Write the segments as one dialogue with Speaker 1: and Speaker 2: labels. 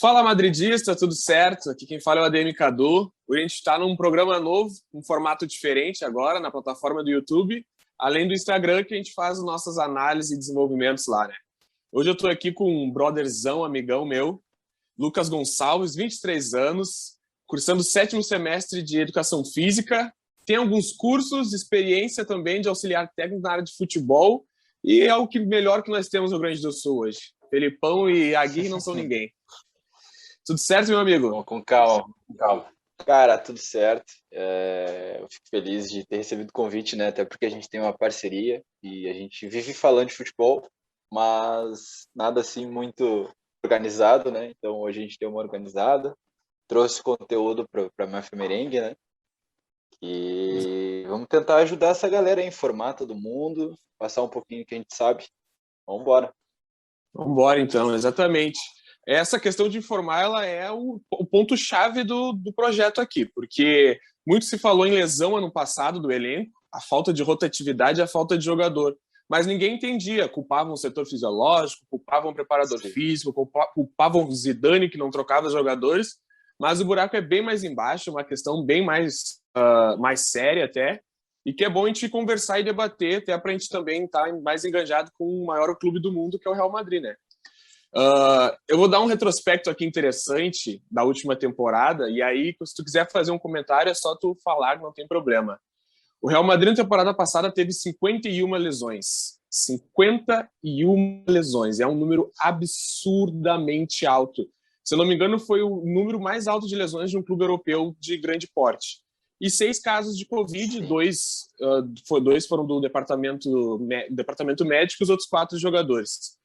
Speaker 1: Fala madridista, tudo certo? Aqui quem fala é o ADM Cadu. Hoje a gente está num programa novo, um formato diferente agora, na plataforma do YouTube, além do Instagram, que a gente faz nossas análises e desenvolvimentos lá, né? Hoje eu estou aqui com um brotherzão, amigão meu, Lucas Gonçalves, 23 anos, cursando o 7º semestre de Educação Física, tem alguns cursos, experiência também de auxiliar técnico na área de futebol, e é o que melhor que nós temos no Rio Grande do Sul hoje. Felipão e Aguirre não são ninguém. Tudo certo, meu amigo?
Speaker 2: Bom, com calma, com calma. Cara, tudo certo. Eu fico feliz de ter recebido o convite, né? Até porque a gente tem uma parceria e a gente vive falando de futebol, mas nada assim muito organizado, né? Então hoje a gente tem uma organizada, trouxe conteúdo para a Mafia Merengue, né? E vamos tentar ajudar essa galera a informar todo mundo, passar um pouquinho que a gente sabe. Vamos embora.
Speaker 1: Vamos embora, então, exatamente. Essa questão de informar, ela é o ponto-chave do projeto aqui, porque muito se falou em lesão ano passado do elenco, a falta de rotatividade e a falta de jogador, mas ninguém entendia, culpavam o setor fisiológico, culpavam o preparador físico, culpavam o Zidane, que não trocava os jogadores, mas o buraco é bem mais embaixo, uma questão bem mais séria até, e que é bom a gente conversar e debater, até para a gente também estar mais engajado com o maior clube do mundo, que é o Real Madrid, né? Eu vou dar um retrospecto aqui interessante da última temporada, e aí, se tu quiser fazer um comentário, é só tu falar, não tem problema. O Real Madrid na temporada passada teve 51 lesões. 51 lesões. É um número absurdamente alto. Se eu não me engano, foi o número mais alto de lesões de um clube europeu de grande porte. E 6 casos de Covid, dois foram do departamento médico e os outros 4 jogadores.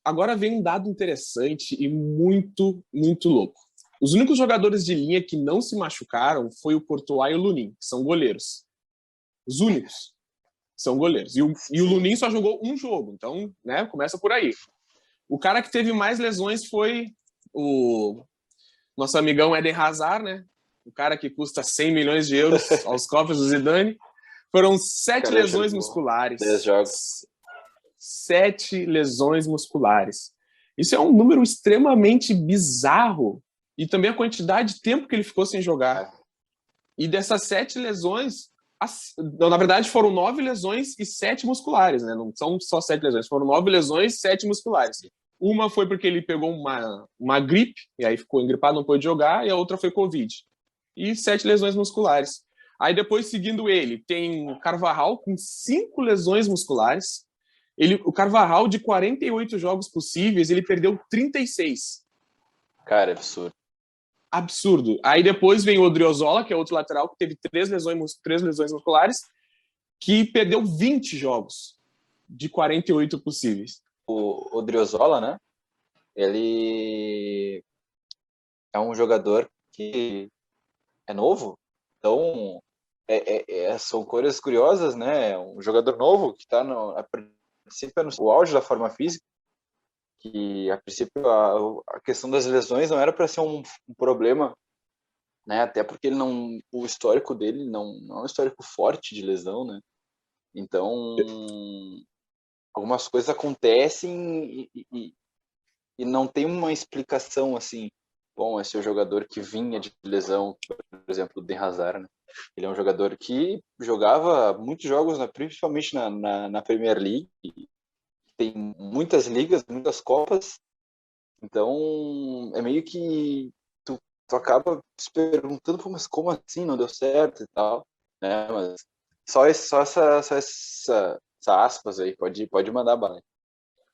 Speaker 1: Agora vem um dado interessante e muito, muito louco. Os únicos jogadores de linha que não se machucaram foi o Courtois e o Lunin, que são goleiros. Os únicos são goleiros. E o Lunin só jogou um jogo, então, né, começa por aí. O cara que teve mais lesões foi o nosso amigão Eden Hazard, né? O cara que custa 100 milhões de euros aos cofres do Zidane. Foram 7 lesões musculares.
Speaker 2: 10 jogos.
Speaker 1: 7 lesões musculares. Isso é um número extremamente bizarro. E também a quantidade de tempo que ele ficou sem jogar. E dessas 7 lesões, na verdade foram 9 lesões e 7 musculares, né? Não são só 7 lesões, foram 9 lesões e 7 musculares. Uma foi porque ele pegou uma gripe, e aí ficou engripado, não pôde jogar, e a outra foi Covid. E 7 lesões musculares. Aí depois, seguindo ele, tem o Carvajal com 5 lesões musculares. O Carvajal, de 48 jogos possíveis, ele perdeu 36.
Speaker 2: Cara, absurdo.
Speaker 1: Absurdo. Aí depois vem o Odriozola, que é outro lateral, que teve 3 lesões musculares, que perdeu 20 jogos de 48 possíveis.
Speaker 2: O Odriozola, né? Ele é um jogador que é novo, então são coisas curiosas, né? Um jogador novo que está no auge da forma física, que a princípio a questão das lesões não era para ser um problema, né? Até porque o histórico dele não é um histórico forte de lesão, né? Então algumas coisas acontecem e não tem uma explicação assim. Bom, esse é o jogador que vinha de lesão, por exemplo, o Eden Hazard, né? Ele é um jogador que jogava muitos jogos, principalmente na Premier League, tem muitas ligas, muitas copas, então é meio que tu acaba se perguntando, mas como assim não deu certo e tal, né? Mas só essa aspas aí, pode mandar bala.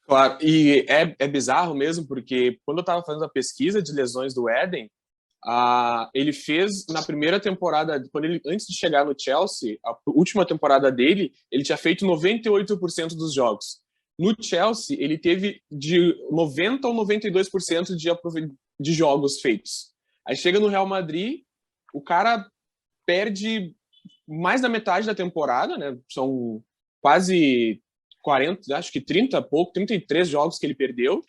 Speaker 1: Claro, e é bizarro mesmo, porque quando eu estava fazendo a pesquisa de lesões do Eden, ele fez na primeira temporada, antes de chegar no Chelsea, a última temporada dele, ele tinha feito 98% dos jogos. No Chelsea, ele teve de 90% ou 92% de jogos feitos. Aí chega no Real Madrid, o cara perde mais da metade da temporada, né? São quase 40, acho que 33 jogos que ele perdeu.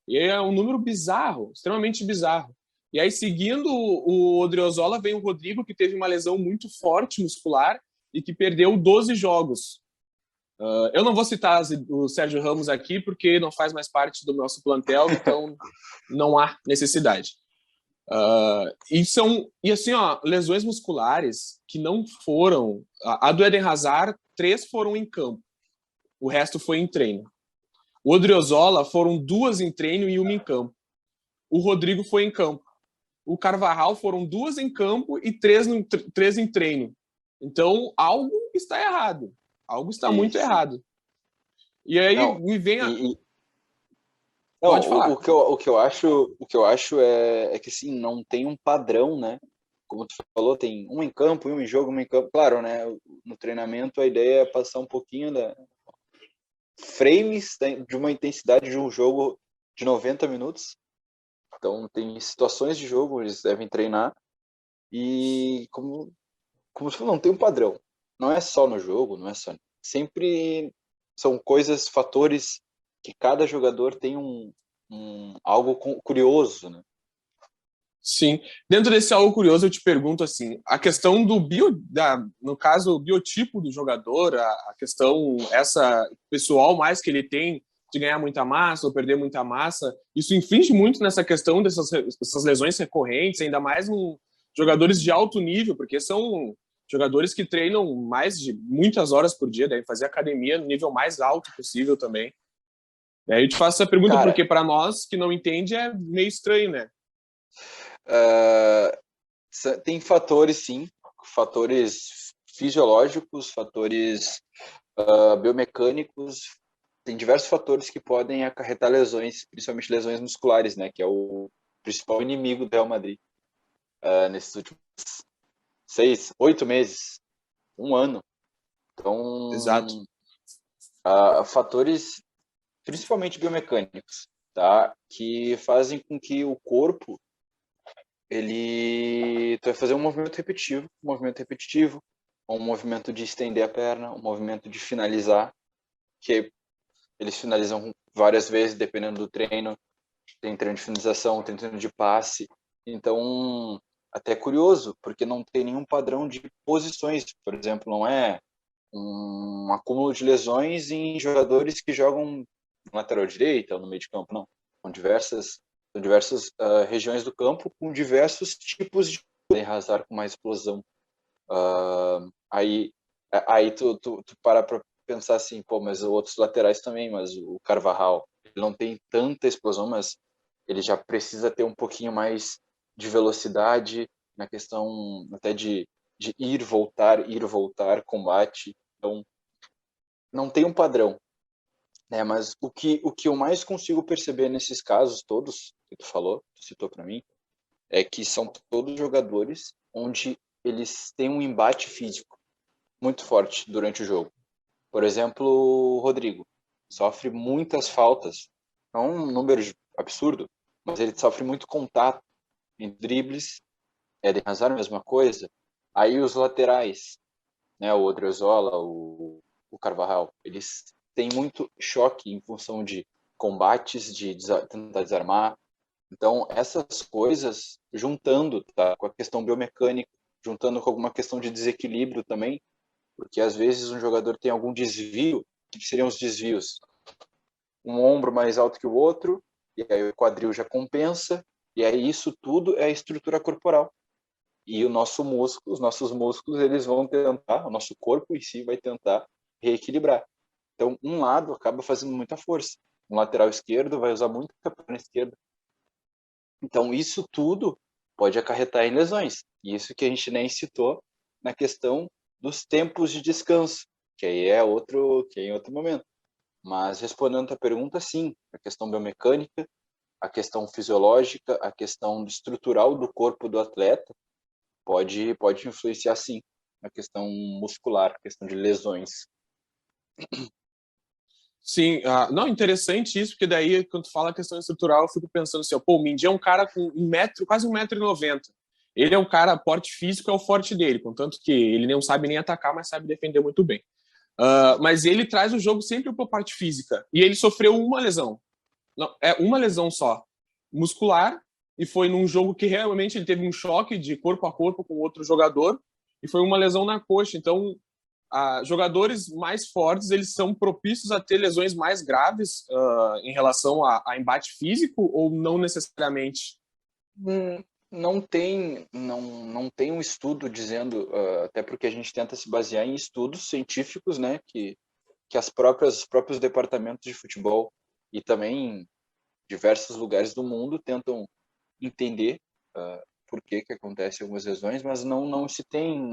Speaker 1: E é um número bizarro, extremamente bizarro. E aí, seguindo o Odriozola, vem o Rodrigo, que teve uma lesão muito forte muscular e que perdeu 12 jogos. Eu não vou citar o Sérgio Ramos aqui, porque não faz mais parte do nosso plantel, então não há necessidade. E assim, ó, lesões musculares que não foram... A do Eden Hazard, 3 foram em campo. O resto foi em treino. O Odriozola foram 2 em treino e 1 em campo. O Rodrigo foi em campo. O Carvajal foram 2 em campo e 3 em treino. Então, algo está errado. Algo está muito errado. E aí
Speaker 2: não,
Speaker 1: me vem a...
Speaker 2: Não,
Speaker 1: Pode falar.
Speaker 2: O que eu acho é que assim, não tem um padrão, né? Como tu falou, tem um em campo, um em jogo, um em campo. Claro, né? No treinamento a ideia é passar um pouquinho da frames de uma intensidade de um jogo de 90 minutos. Então tem situações de jogo, eles devem treinar. E como tu falou, não tem um padrão. Não é só no jogo, não é só. Sempre são coisas, fatores que cada jogador tem algo curioso, né?
Speaker 1: Sim. Dentro desse algo curioso, eu te pergunto assim, a questão do no caso, o biotipo do jogador, a questão essa pessoal mais que ele tem de ganhar muita massa ou perder muita massa, isso inflige muito nessa questão dessas lesões recorrentes, ainda mais em jogadores de alto nível, porque são jogadores que treinam mais de muitas horas por dia, devem fazer academia no nível mais alto possível também. E aí eu te faço essa pergunta porque para nós que não entende é meio estranho, né?
Speaker 2: Tem fatores, sim, fatores fisiológicos, fatores biomecânicos, tem diversos fatores que podem acarretar lesões, principalmente lesões musculares, né, que é o principal inimigo do Real Madrid nesses últimos 6, 8 meses, um ano. Então,
Speaker 1: Exato.
Speaker 2: Fatores principalmente biomecânicos, tá, que fazem com que o corpo tu vai fazer um movimento repetitivo, um movimento de estender a perna, um movimento de finalizar, que eles finalizam várias vezes, dependendo do treino. Tem treino de finalização, tem treino de passe. Então, até curioso, porque não tem nenhum padrão de posições. Por exemplo, não é um acúmulo de lesões em jogadores que jogam no lateral direita ou no meio de campo, não. São diversas regiões do campo com diversos tipos de Hazard com mais explosão. Aí tu para pensar assim, pô, mas outros laterais também, mas o Carvajal, ele não tem tanta explosão, mas ele já precisa ter um pouquinho mais de velocidade na questão até de ir, voltar, combate. Então, não tem um padrão, né? Mas o que eu mais consigo perceber nesses casos todos que tu citou para mim, é que são todos jogadores onde eles têm um embate físico muito forte durante o jogo. Por exemplo, o Rodrigo sofre muitas faltas, não um número absurdo, mas ele sofre muito contato em dribles. Eden Hazard, mesma coisa. Aí os laterais, né, o Odriozola, o Carvajal, eles têm muito choque em função de combates, de tentar desarmar. Então, essas coisas, juntando, tá, com a questão biomecânica, juntando com alguma questão de desequilíbrio também, porque às vezes um jogador tem algum desvio. O que seriam os desvios? Um ombro mais alto que o outro, e aí o quadril já compensa, e aí isso tudo é a estrutura corporal. E os nossos músculos, eles vão tentar, o nosso corpo em si vai tentar reequilibrar. Então, um lado acaba fazendo muita força. Um lateral esquerdo vai usar muito a perna esquerda. Então, isso tudo pode acarretar em lesões. E isso que a gente nem citou na questão dos tempos de descanso, que aí é em outro momento. Mas respondendo a pergunta, sim, a questão biomecânica, a questão fisiológica, a questão estrutural do corpo do atleta pode influenciar, sim, na questão muscular, questão de lesões.
Speaker 1: Sim, não, interessante isso, porque daí, quando tu fala a questão estrutural, eu fico pensando assim, pô, o Mendy é um cara com quase 1,90 m. Ele é um cara, porte físico é o forte dele, contanto que ele não sabe nem atacar, mas sabe defender muito bem. Mas ele traz o jogo sempre para a parte física. E ele sofreu uma lesão. Não, é uma lesão só, muscular, e foi num jogo que realmente ele teve um choque de corpo a corpo com outro jogador, e foi uma lesão na coxa. Então, jogadores mais fortes, eles são propícios a ter lesões mais graves em relação a embate físico ou não necessariamente?
Speaker 2: Não tem um estudo dizendo, até porque a gente tenta se basear em estudos científicos, né, que os próprios departamentos de futebol e também em diversos lugares do mundo tentam entender por que acontecem algumas lesões, mas não se tem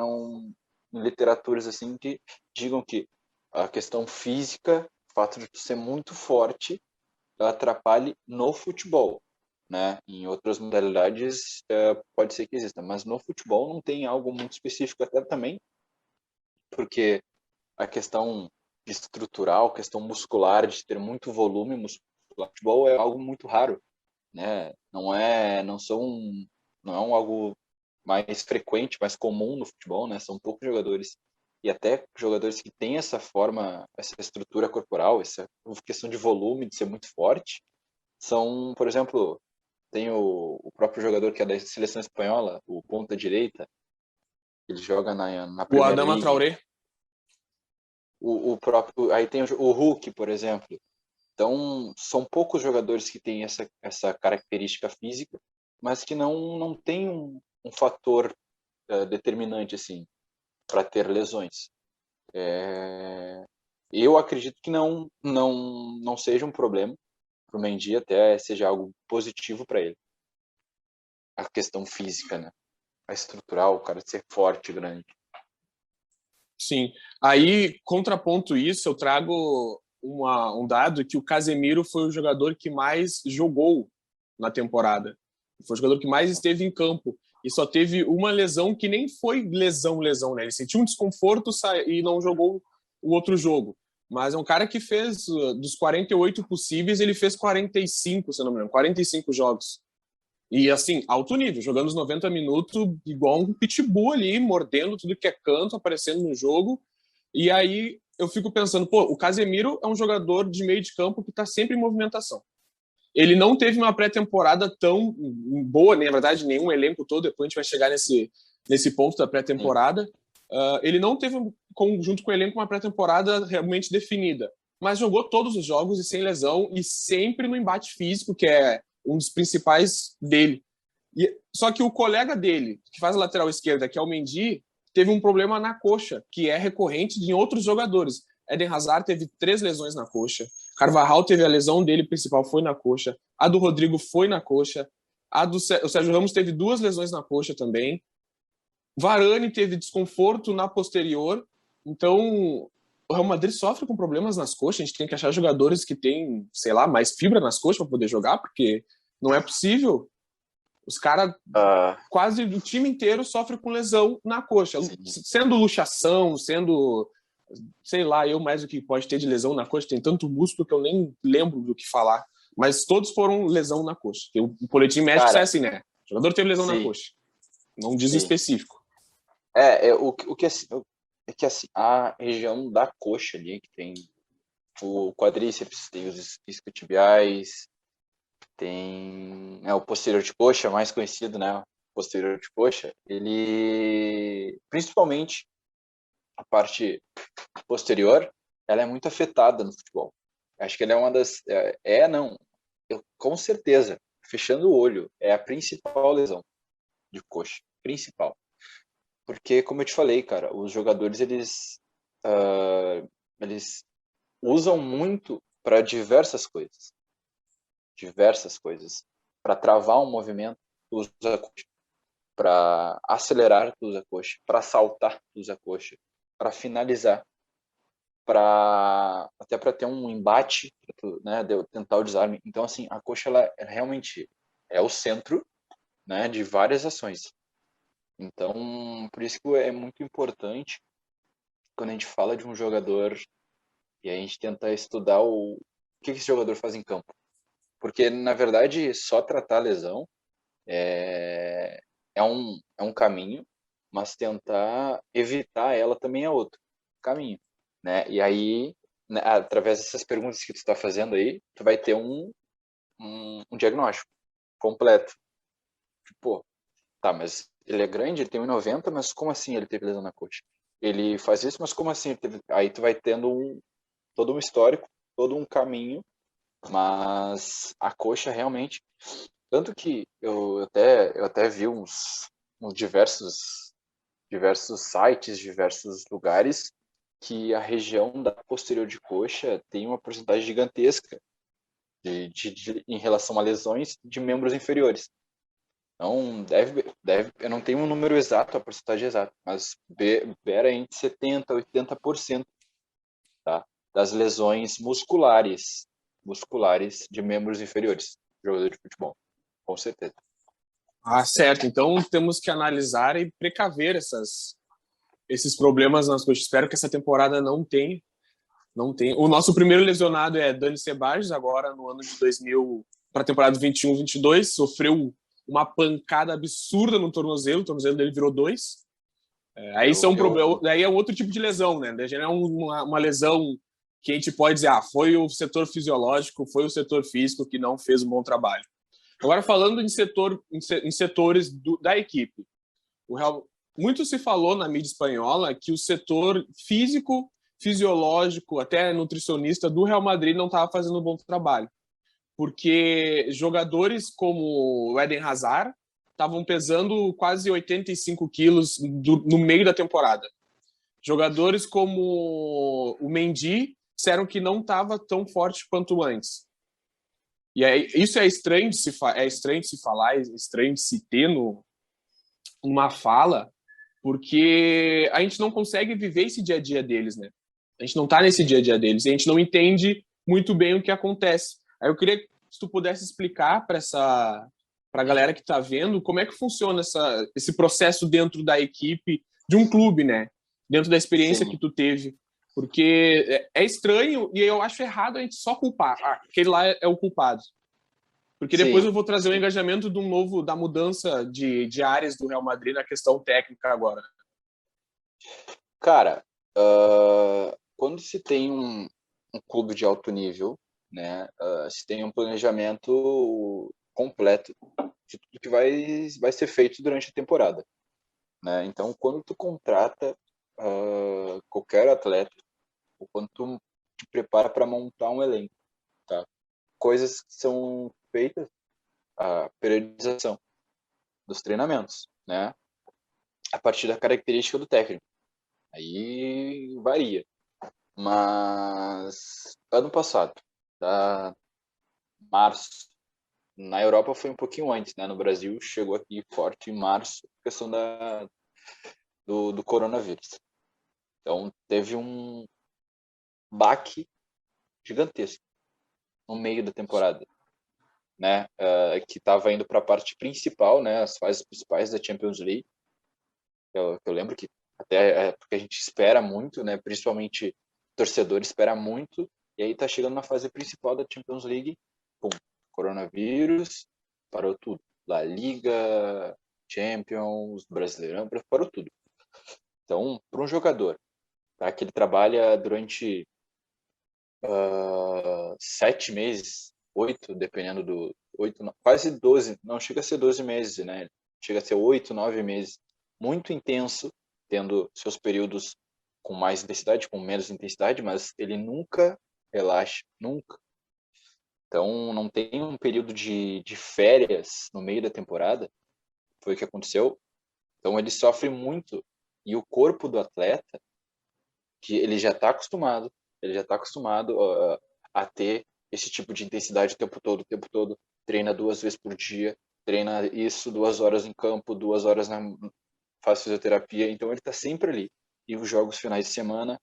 Speaker 2: literaturas assim que digam que a questão física, o fato de tu ser muito forte, atrapalhe no futebol, né? Em outras modalidades pode ser que exista, mas no futebol não tem algo muito específico, até também porque a questão estrutural, questão muscular, de ter muito volume muscular, no futebol é algo muito raro, né? Não é algo mais frequente, mais comum no futebol, né? São poucos jogadores. E até jogadores que têm essa forma, essa estrutura corporal, essa questão de volume, de ser muito forte, são, por exemplo, tem o próprio jogador que é da seleção espanhola, o ponta direita, ele joga na
Speaker 1: O
Speaker 2: Premier
Speaker 1: Adama
Speaker 2: League.
Speaker 1: Traoré.
Speaker 2: O próprio, aí tem o Hulk, por exemplo. Então, são poucos jogadores que têm essa característica física, mas que não tem um fator determinante assim para ter lesões. Eu acredito que não seja um problema para o Mendy, até seja algo positivo para ele. A questão física, né? A estrutural, o cara ser forte, grande.
Speaker 1: Sim. Aí, contraponto isso, eu trago um dado que o Casemiro foi o jogador que mais jogou na temporada. Foi o jogador que mais esteve em campo. E só teve uma lesão que nem foi lesão, né? Ele sentiu um desconforto e não jogou o outro jogo. Mas é um cara que fez, dos 48 possíveis, ele fez 45, se não me engano, 45 jogos. E assim, alto nível, jogando os 90 minutos igual um pitbull ali, mordendo tudo que é canto, aparecendo no jogo. E aí eu fico pensando, pô, o Casemiro é um jogador de meio de campo que está sempre em movimentação. Ele não teve uma pré-temporada tão boa, nem na verdade, nenhum elenco todo, depois a gente vai chegar nesse ponto da pré-temporada. Ele não teve, junto com o elenco, uma pré-temporada realmente definida, mas jogou todos os jogos e sem lesão e sempre no embate físico, que é um dos principais dele. Só que o colega dele, que faz a lateral esquerda, que é o Mendy, teve um problema na coxa, que é recorrente em outros jogadores. Eden Hazard teve 3 lesões na coxa. Carvajal teve a lesão dele principal, foi na coxa. A do Rodrigo foi na coxa. O Sérgio Ramos teve 2 lesões na coxa também. Varane teve desconforto na posterior. Então, o Real Madrid sofre com problemas nas coxas. A gente tem que achar jogadores que têm, sei lá, mais fibra nas coxas para poder jogar, porque não é possível. Os caras, quase o time inteiro sofre com lesão na coxa. Sim. Sendo luxação, sendo, sei lá, eu mais o que pode ter de lesão na coxa. Tem tanto músculo que eu nem lembro do que falar. Mas todos foram lesão na coxa. O boletim médico é assim, né? O jogador teve lesão na coxa. Não diz específico.
Speaker 2: O que é que assim, a região da coxa ali, que tem o quadríceps, tem os isquiotibiais, tem o posterior de coxa, mais conhecido, né? O posterior de coxa, ele, principalmente a parte posterior, ela é muito afetada no futebol. Acho que ela é uma das, com certeza, fechando o olho, é a principal lesão de coxa, principal. Porque, como eu te falei, cara, os jogadores, eles usam muito para diversas coisas. Para travar um movimento, tu usa a coxa. Para acelerar, tu usa a coxa. Para saltar, tu usa a coxa. Para finalizar. Até para ter um embate, né, tentar o desarme. Então, assim, a coxa, ela realmente é o centro, né, de várias ações. Então, por isso que é muito importante quando a gente fala de um jogador e a gente tenta estudar o que esse jogador faz em campo. Porque, na verdade, só tratar a lesão é um caminho, mas tentar evitar ela também é outro caminho, né? E aí, né, através dessas perguntas que tu está fazendo aí, tu vai ter um diagnóstico completo. Tipo, tá, mas ele é grande, ele tem 1,90, mas como assim ele teve lesão na coxa? ele faz isso, mas como assim? Aí tu vai tendo todo um histórico, todo um caminho, mas a coxa realmente, tanto que eu até vi uns diversos sites, diversos lugares, que a região da posterior de coxa tem uma porcentagem gigantesca em relação a lesões de membros inferiores. Então, eu não tenho um número exato, a porcentagem exata, mas beira entre 70% a 80%, tá? Das lesões musculares de membros inferiores, jogador de futebol, com certeza.
Speaker 1: Ah, certo. Então temos que analisar e precaver esses problemas nas coxas. Espero que essa temporada não tenha. Não tem. O nosso primeiro lesionado é Dani Ceballos, agora no ano de 2000, para a temporada 21-22, sofreu uma pancada absurda no tornozelo, o tornozelo dele virou 2. Aí é outro tipo de lesão, né? Já é uma lesão que a gente pode dizer, foi o setor fisiológico, foi o setor físico que não fez um bom trabalho. Agora, falando em setores da equipe, muito se falou na mídia espanhola que o setor físico, fisiológico, até nutricionista do Real Madrid não estava fazendo um bom trabalho, porque jogadores como o Eden Hazard estavam pesando quase 85 quilos no meio da temporada. Jogadores como o Mendy disseram que não estava tão forte quanto antes. E isso é estranho de se falar, é estranho de se ter numa fala, porque a gente não consegue viver esse dia a dia deles, né? A gente não tá nesse dia a dia deles, e a gente não entende muito bem o que acontece. Aí eu queria que tu pudesse explicar para a galera que tá vendo como é que funciona esse processo dentro da equipe de um clube, né? Dentro da experiência
Speaker 2: Sim.
Speaker 1: que tu teve. Porque é estranho e eu acho errado a gente só culpar. Aquele lá é o culpado. Porque depois eu vou trazer o engajamento da mudança de áreas do Real Madrid na questão técnica agora.
Speaker 2: Cara, quando se tem um clube de alto nível, né, se tem um planejamento completo de tudo que vai ser feito durante a temporada, né? Então, quando tu contrata qualquer atleta, ou quando tu te prepara para montar um elenco, tá? Coisas que são feitas, a periodização dos treinamentos, né? A partir da característica do técnico. Aí varia. Mas ano passado, tá? Março, na Europa foi um pouquinho antes, né? No Brasil chegou aqui forte em março, questão do coronavírus. Então teve um baque gigantesco no meio da temporada, né? Que estava indo para a parte principal, né? As fases principais da Champions League. Eu lembro que até porque a gente espera muito, né? Principalmente o torcedor espera muito, e aí tá chegando na fase principal da Champions League, pum, coronavírus, parou tudo. La Liga, Champions, Brasileirão, parou tudo. Então, para um jogador, tá, que ele trabalha durante 7 meses, 8, dependendo do 8, quase 12, não chega a ser 12 meses, né? Chega a ser 8, 9 meses, muito intenso, tendo seus períodos com mais intensidade, com menos intensidade, mas ele nunca relaxa, nunca. Então, não tem um período de férias no meio da temporada, foi o que aconteceu. Então, ele sofre muito, e o corpo do atleta, que ele já está acostumado, a ter esse tipo de intensidade o tempo todo, treina 2 vezes por dia, treina isso 2 horas em campo, 2 horas faz fisioterapia, então ele está sempre ali. E os jogos finais de semana,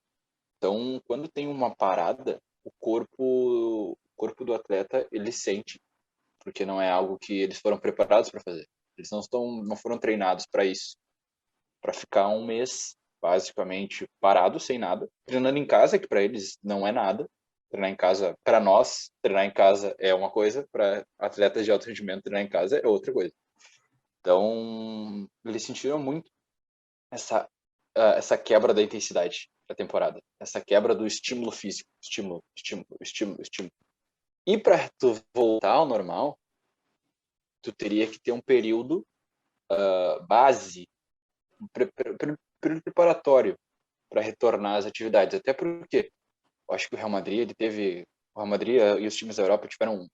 Speaker 2: então quando tem uma parada, o corpo do atleta ele sente, porque não é algo que eles foram preparados para fazer. Eles não foram treinados para isso, para ficar um mês basicamente parado, sem nada, treinando em casa, que para eles não é nada. Treinar em casa, para nós, treinar em casa é uma coisa, para atletas de alto rendimento, treinar em casa é outra coisa. Então, eles sentiram muito essa quebra da intensidade da temporada, essa quebra do estímulo físico, estímulo. E para tu voltar ao normal, tu teria que ter um período base, período preparatório, para retornar às atividades. Até porque eu acho que o Real Madrid e os times da Europa tiveram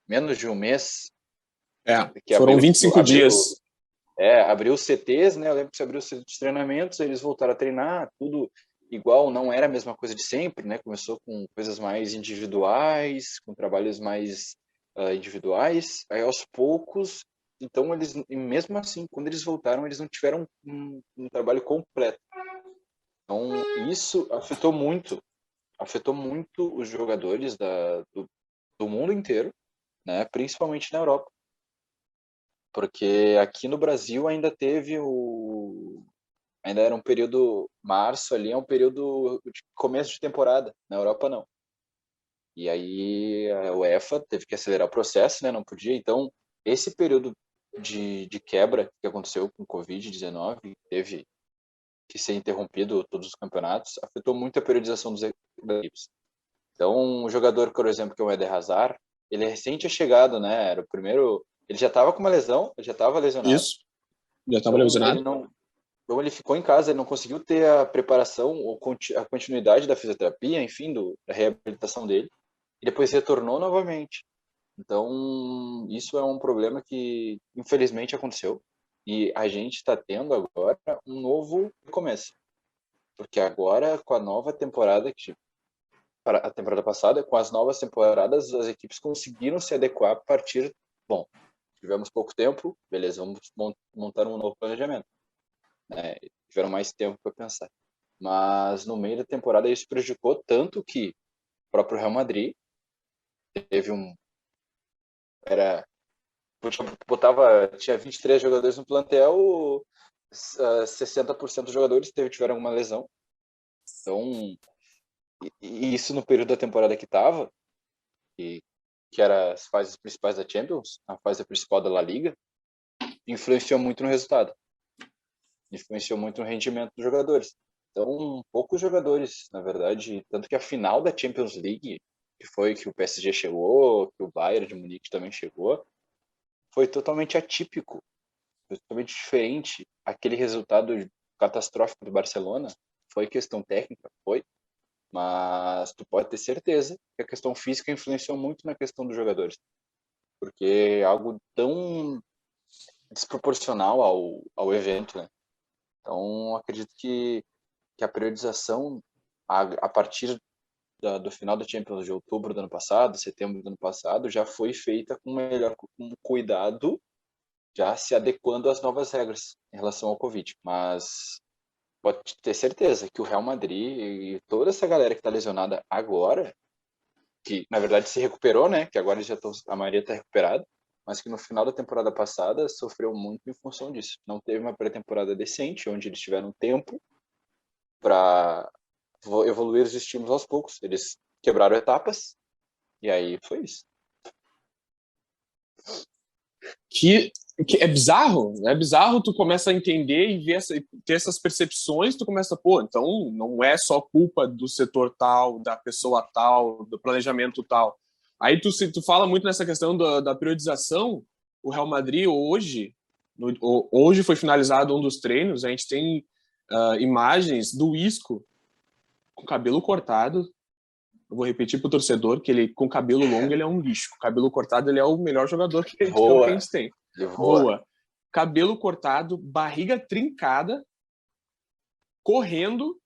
Speaker 2: menos de um mês que
Speaker 1: foram 25 dias.
Speaker 2: Abriu os CTs, né? Eu lembro que se abriu os CTs de treinamentos, eles voltaram a treinar, tudo igual, não era a mesma coisa de sempre, né? Começou com coisas mais individuais, com trabalhos mais individuais, aí aos poucos, então eles, mesmo assim, quando eles voltaram, eles não tiveram um trabalho completo. Então, isso afetou muito os jogadores do mundo inteiro, né? Principalmente na Europa. Porque aqui no Brasil ainda era um período, março ali é um período de começo de temporada, na Europa não. E aí a UEFA teve que acelerar o processo, né? Não podia. Então, esse período de quebra que aconteceu com o Covid-19, teve que ser interrompido todos os campeonatos, afetou muito a periodização das equipes. Então, um jogador, por exemplo, que é o Eder Hazard, ele é recente chegado, né? Era o primeiro. Ele já estava com uma lesão, ele já estava lesionado.
Speaker 1: Isso, já estava lesionado.
Speaker 2: Então ele ficou em casa, ele não conseguiu ter a preparação ou a continuidade da fisioterapia, enfim, da reabilitação dele, e depois retornou novamente. Então, isso é um problema que, infelizmente, aconteceu, e a gente está tendo agora um novo começo. Porque agora, com a nova temporada, para a temporada passada, com as novas temporadas, as equipes conseguiram se adequar a partir... Bom, tivemos pouco tempo, beleza, vamos montar um novo planejamento. Tiveram mais tempo para pensar. Mas no meio da temporada isso prejudicou tanto que o próprio Real Madrid teve tinha 23 jogadores no plantel, 60% dos jogadores tiveram uma lesão. Então, e isso no período da temporada que estava, que era as fases principais da Champions, a fase principal da La Liga, influenciou muito no resultado. Influenciou muito no rendimento dos jogadores. Então, poucos jogadores, na verdade, tanto que a final da Champions League, que foi que o PSG chegou, que o Bayern de Munique também chegou, foi totalmente atípico, foi totalmente diferente. Aquele resultado catastrófico do Barcelona foi questão técnica, mas tu pode ter certeza que a questão física influenciou muito na questão dos jogadores, porque é algo tão desproporcional ao evento, né? Então, acredito que a periodização, a partir do final da Champions de outubro do ano passado, setembro do ano passado, já foi feita com cuidado, já se adequando às novas regras em relação ao Covid. Mas pode ter certeza que o Real Madrid e toda essa galera que está lesionada agora, que na verdade se recuperou, né? Que agora a maioria está recuperada, mas que no final da temporada passada sofreu muito em função disso. Não teve uma pré-temporada decente, onde eles tiveram tempo para evoluir os estímulos aos poucos. Eles quebraram etapas e aí foi isso.
Speaker 1: Que é bizarro, né? É bizarro, tu começa a entender e ver ter essas percepções, tu começa, então não é só culpa do setor tal, da pessoa tal, do planejamento tal. Aí tu fala muito nessa questão da periodização. O Real Madrid hoje foi finalizado um dos treinos, a gente tem imagens do Isco com cabelo cortado. Eu vou repetir pro torcedor que ele, com cabelo longo, ele é um lixo. Com cabelo cortado, ele é o melhor jogador que a gente tem. Voa. Cabelo cortado, barriga trincada, correndo.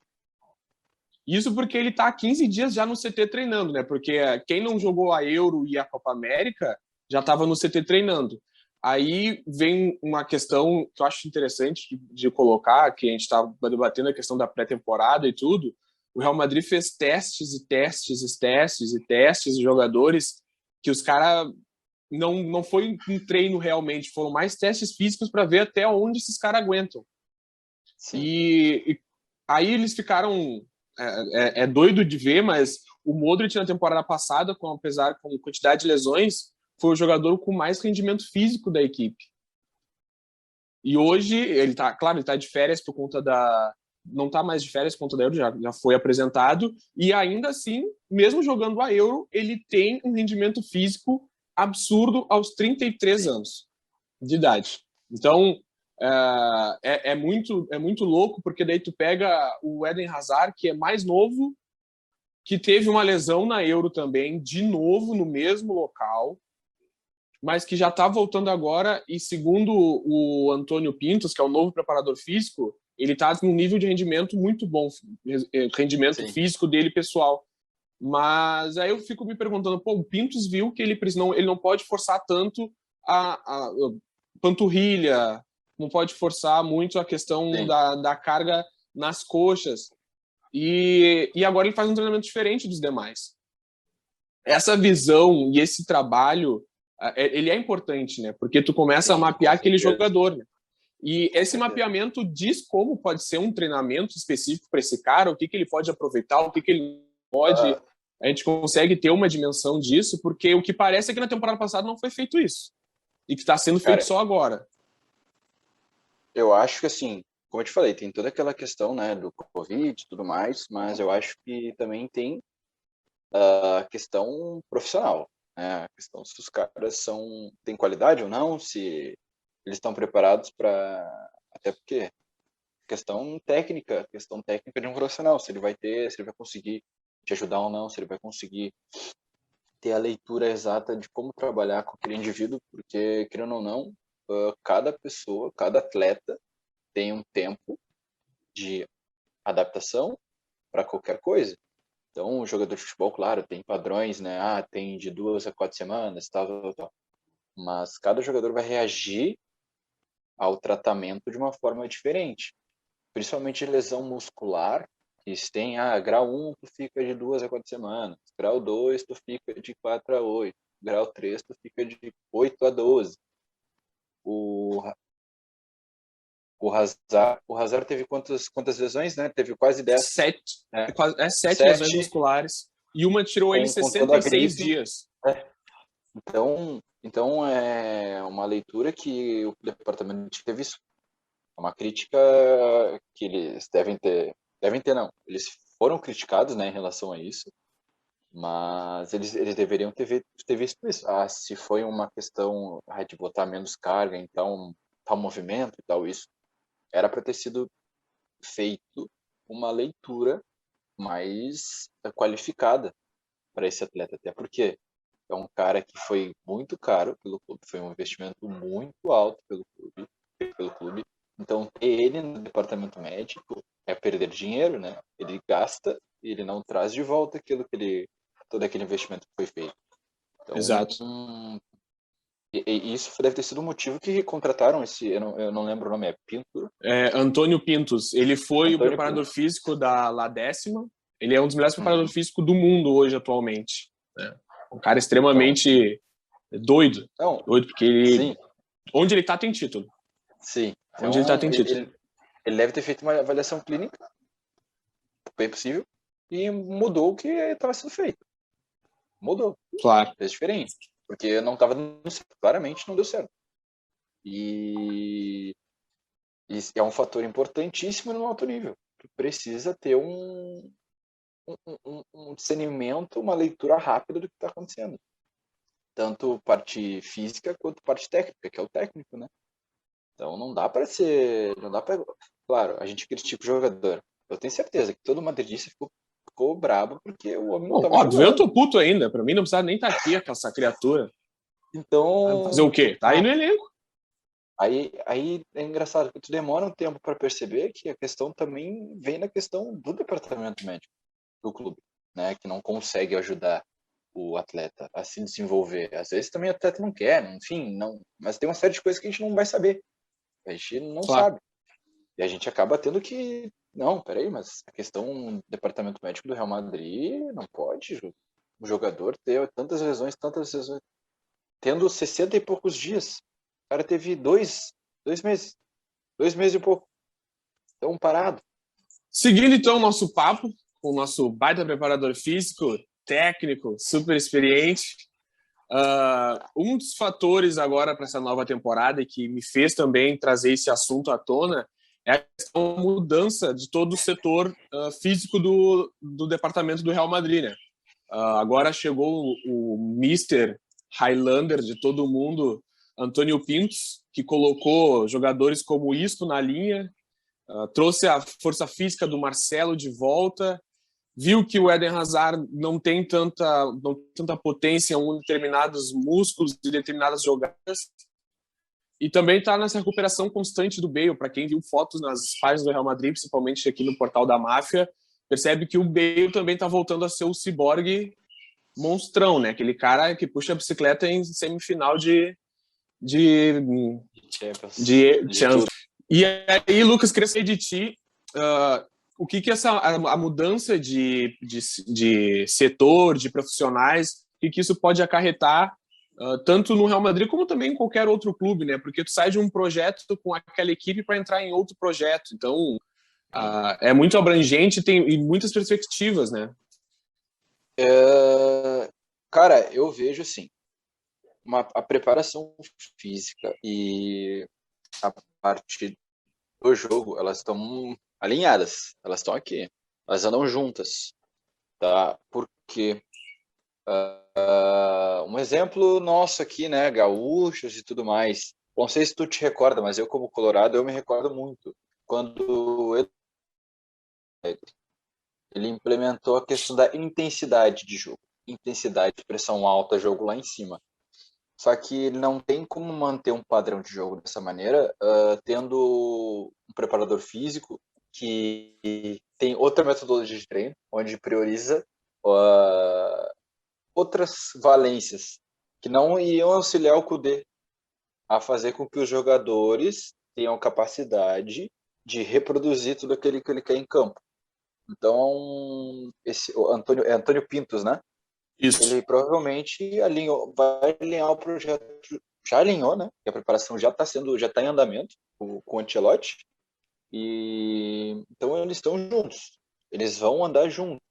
Speaker 1: Isso porque ele tá há 15 dias já no CT treinando, né? Porque quem não jogou a Euro e a Copa América já estava no CT treinando. Aí vem uma questão que eu acho interessante de colocar, que a gente estava debatendo a questão da pré-temporada e tudo. O Real Madrid fez testes de jogadores que os caras não foi um treino realmente, foram mais testes físicos para ver até onde esses caras aguentam. E aí eles ficaram... É doido de ver, mas o Modric na temporada passada, apesar com quantidade de lesões, foi o jogador com mais rendimento físico da equipe. E hoje, ele tá de férias por conta não tá mais de férias por conta da Euro, já foi apresentado, e ainda assim, mesmo jogando a Euro, ele tem um rendimento físico absurdo aos 33 anos de idade. Então, é muito louco, porque daí tu pega o Eden Hazard, que é mais novo, que teve uma lesão na Euro também, de novo no mesmo local, mas que já está voltando agora, e segundo o Antônio Pintos, que é o novo preparador físico, ele está num nível de rendimento muito bom, rendimento
Speaker 2: Sim.
Speaker 1: físico dele pessoal. Mas aí eu fico me perguntando, pô, o Pintos viu que ele não pode forçar tanto a panturrilha, não pode forçar muito a questão da carga nas coxas, e agora ele faz um treinamento diferente dos demais. Essa visão e esse trabalho, ele é importante, né? Porque tu começa a mapear aquele jogador, né? E esse mapeamento diz como pode ser um treinamento específico para esse cara, o que ele pode aproveitar, o que ele pode... A gente consegue ter uma dimensão disso, porque o que parece é que na temporada passada não foi feito isso. E que está sendo feito só agora.
Speaker 2: Eu acho que, assim, como eu te falei, tem toda aquela questão, né, do Covid e tudo mais, mas eu acho que também tem a questão profissional, né? A questão se os caras têm qualidade ou não, se eles estão preparados para... Até porque questão técnica de um profissional, se ele vai conseguir te ajudar ou não, se ele vai conseguir ter a leitura exata de como trabalhar com aquele indivíduo, porque, querendo ou não, cada pessoa, cada atleta tem um tempo de adaptação para qualquer coisa. Então, o jogador de futebol, claro, tem padrões, né? Tem de 2 a 4 semanas, tal. Mas cada jogador vai reagir ao tratamento de uma forma diferente. Principalmente lesão muscular, que tem, grau 1 tu fica de 2 a 4 semanas, grau 2 tu fica de 4 a 8, grau 3 tu fica de 8 a 12. O Hazard teve quantas lesões, né? Teve quase 10.
Speaker 1: 7. Né? 7 lesões musculares. E uma tirou ele 66 dias.
Speaker 2: Então é uma leitura que o departamento teve isso. É uma crítica que eles devem ter não. Eles foram criticados, né, em relação a isso, mas eles deveriam ter visto isso. Se foi uma questão de botar menos carga, então tal movimento e tal, isso era para ter sido feito uma leitura mais qualificada para esse atleta, até porque é um cara que foi muito caro pelo clube, foi um investimento muito alto pelo clube. Então, ter ele no departamento médico é perder dinheiro, né? Ele gasta e ele não traz de volta todo aquele investimento que foi feito. Então,
Speaker 1: exato.
Speaker 2: E isso deve ter sido o motivo que contrataram eu não lembro o nome, é Pinto?
Speaker 1: Antônio Pintos. Ele foi o preparador físico da La Décima. Ele é um dos melhores preparadores físicos do mundo hoje, atualmente. Né? Um cara extremamente doido. Doido, porque ele... Onde ele tá, tem título.
Speaker 2: Sim.
Speaker 1: Então, onde ele tá, tem título.
Speaker 2: Ele deve ter feito uma avaliação clínica, bem possível, e mudou o que estava sendo feito. Mudou.
Speaker 1: Claro.
Speaker 2: Fez diferente. Porque não estava dando certo. Claramente não deu certo. E é um fator importantíssimo no alto nível. Tu precisa ter um discernimento, uma leitura rápida do que está acontecendo. Tanto parte física quanto parte técnica, que é o técnico, né? Então não dá para Claro, a gente critica o jogador. Eu tenho certeza que todo madridista ficou brabo porque o homem não estava jogando.
Speaker 1: Eu tô puto ainda. Para mim não precisa nem estar aqui essa criatura.
Speaker 2: Então...
Speaker 1: Fazer o quê? Tá aí no elenco.
Speaker 2: Aí é engraçado que tu demora um tempo para perceber que a questão também vem na questão do departamento médico do clube, né? Que não consegue ajudar o atleta a se desenvolver. Às vezes também o atleta não quer, enfim, não. Mas tem uma série de coisas que a gente não vai saber. A gente não sabe. E a gente acaba tendo que... Não, peraí, mas a questão do departamento médico do Real Madrid não pode o jogador ter tantas lesões, tendo 60 e poucos dias. O cara teve 2 meses. 2 meses e pouco. Então, parado.
Speaker 1: Seguindo, então, o nosso papo com o nosso baita preparador físico, técnico, super experiente. Um dos fatores agora para essa nova temporada e que me fez também trazer esse assunto à tona é a questão da mudança de todo o setor físico do departamento do Real Madrid, né? Agora chegou o Mr. Highlander de todo mundo, Antônio Pintos, que colocou jogadores como Isco na linha, trouxe a força física do Marcelo de volta, viu que o Eden Hazard não tem tanta potência em determinados músculos e determinadas jogadas, e também está nessa recuperação constante do Bale. Para quem viu fotos nas páginas do Real Madrid, principalmente aqui no portal da Máfia, percebe que o Bale também está voltando a ser o ciborgue monstrão, né? Aquele cara que puxa a bicicleta em semifinal de Champions. E aí, Lucas, queria saber de ti, o que a mudança de setor, de profissionais, o que isso pode acarretar, tanto no Real Madrid como também em qualquer outro clube, né? Porque tu sai de um projeto com aquela equipe para entrar em outro projeto. Então, é muito abrangente e muitas perspectivas, né?
Speaker 2: Cara, eu vejo assim, a preparação física e a parte do jogo, elas estão alinhadas, elas estão aqui, elas andam juntas, tá? Porque um exemplo nosso aqui, né, gaúchos e tudo mais, não sei se tu te recorda, mas eu como colorado, eu me recordo muito, quando ele implementou a questão da intensidade de jogo, intensidade, pressão alta, jogo lá em cima. Só que ele não tem como manter um padrão de jogo dessa maneira, tendo um preparador físico que tem outra metodologia de treino, onde prioriza outras valências que não iam auxiliar o Kudê a fazer com que os jogadores tenham capacidade de reproduzir tudo aquilo que ele quer em campo. Então, Antônio Pintos, né?
Speaker 1: Isso.
Speaker 2: Ele provavelmente vai alinhar o projeto, já alinhou, né? A preparação já está em andamento com o Ancelotti. E então eles estão juntos. Eles vão andar juntos.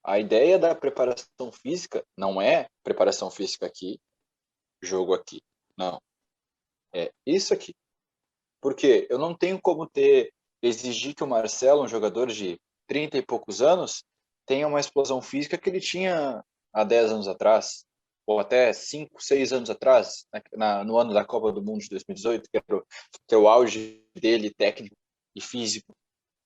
Speaker 2: A ideia da preparação física não é preparação física aqui, jogo aqui. Não. É isso aqui. Porque eu não tenho como exigir que o Marcelo, um jogador de 30 e poucos anos, tenha uma explosão física que ele tinha há 10 anos atrás, ou até 5, 6 anos atrás, no ano da Copa do Mundo de 2018, que é o auge dele técnico e físico.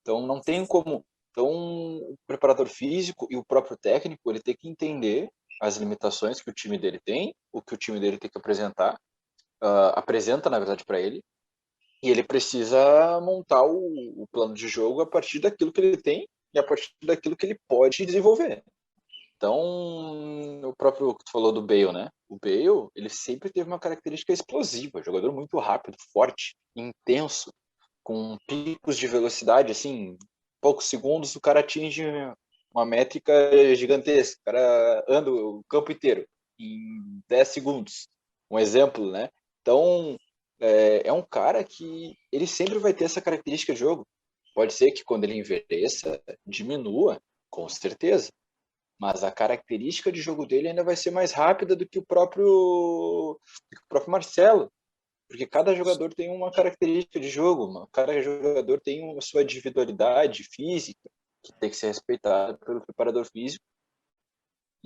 Speaker 2: Então não tem como. Então o preparador físico e o próprio técnico, ele tem que entender as limitações que o time dele tem, o que o time dele tem que apresentar, apresenta na verdade para ele, e ele precisa montar o plano de jogo a partir daquilo que ele tem e a partir daquilo que ele pode desenvolver. Então, o próprio que tu falou do Bale, né? O Bale, ele sempre teve uma característica explosiva, jogador muito rápido, forte, intenso, com picos de velocidade, assim, poucos segundos o cara atinge uma métrica gigantesca, o cara anda o campo inteiro em 10 segundos, um exemplo, né? Então, é um cara que ele sempre vai ter essa característica de jogo. Pode ser que quando ele envelheça, diminua, com certeza, mas a característica de jogo dele ainda vai ser mais rápida do que o próprio Marcelo, porque cada jogador tem uma característica de jogo, cada jogador tem a sua individualidade física, que tem que ser respeitada pelo preparador físico,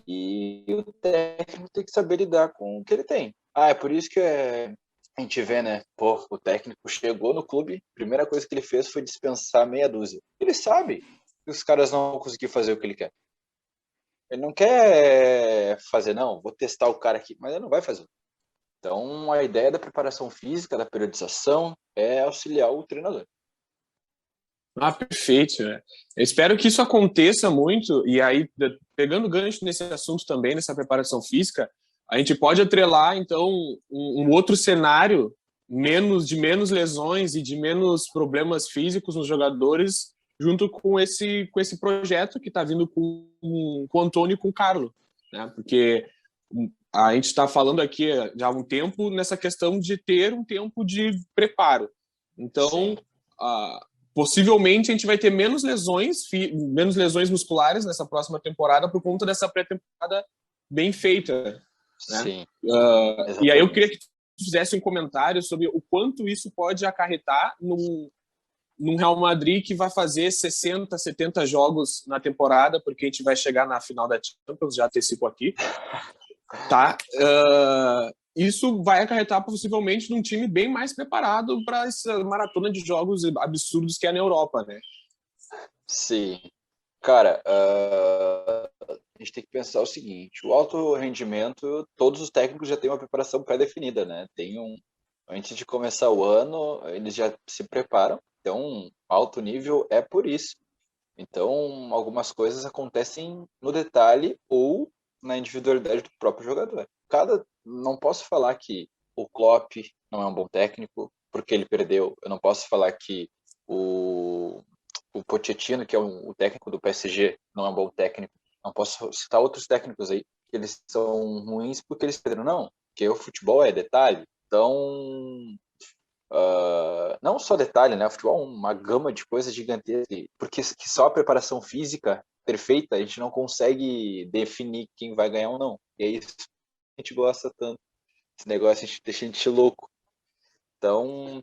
Speaker 2: e o técnico tem que saber lidar com o que ele tem. É por isso que a gente vê, né? Pô, o técnico chegou no clube, a primeira coisa que ele fez foi dispensar meia dúzia. Ele sabe que os caras não vão conseguir fazer o que ele quer. Ele não quer fazer, não, vou testar o cara aqui, mas ele não vai fazer. Então, a ideia da preparação física, da periodização, é auxiliar o treinador.
Speaker 1: Perfeito. Né? Eu espero que isso aconteça muito, e aí, pegando gancho nesse assunto também, nessa preparação física, a gente pode atrelar, então, um outro cenário de menos lesões e de menos problemas físicos nos jogadores, junto com esse projeto que está vindo com o Antônio e com o Carlo. Né? Porque a gente está falando aqui já há um tempo nessa questão de ter um tempo de preparo. Então, possivelmente a gente vai ter menos lesões musculares nessa próxima temporada por conta dessa pré-temporada bem feita. Né?
Speaker 2: Sim.
Speaker 1: E aí eu queria que tu fizesse um comentário sobre o quanto isso pode acarretar num Real Madrid que vai fazer 60, 70 jogos na temporada, porque a gente vai chegar na final da Champions, já antecipo aqui. Tá? isso vai acarretar possivelmente num time bem mais preparado para essa maratona de jogos absurdos que é na Europa, né?
Speaker 2: Sim. Cara, a gente tem que pensar o seguinte: o alto rendimento, todos os técnicos já têm uma preparação pré-definida, né? Antes de começar o ano, eles já se preparam. Então, alto nível é por isso. Então, algumas coisas acontecem no detalhe ou na individualidade do próprio jogador. Não posso falar que o Klopp não é um bom técnico porque ele perdeu. Eu não posso falar que o Pochettino, que é o técnico do PSG, não é um bom técnico. Não posso citar outros técnicos aí que eles são ruins porque eles perderam. Não, porque o futebol é detalhe. Então, não só detalhe, né? O futebol é uma gama de coisas gigantescas, porque que só a preparação física perfeita a gente não consegue definir quem vai ganhar ou não. E é isso que a gente gosta tanto. Esse negócio deixa a gente louco. Então,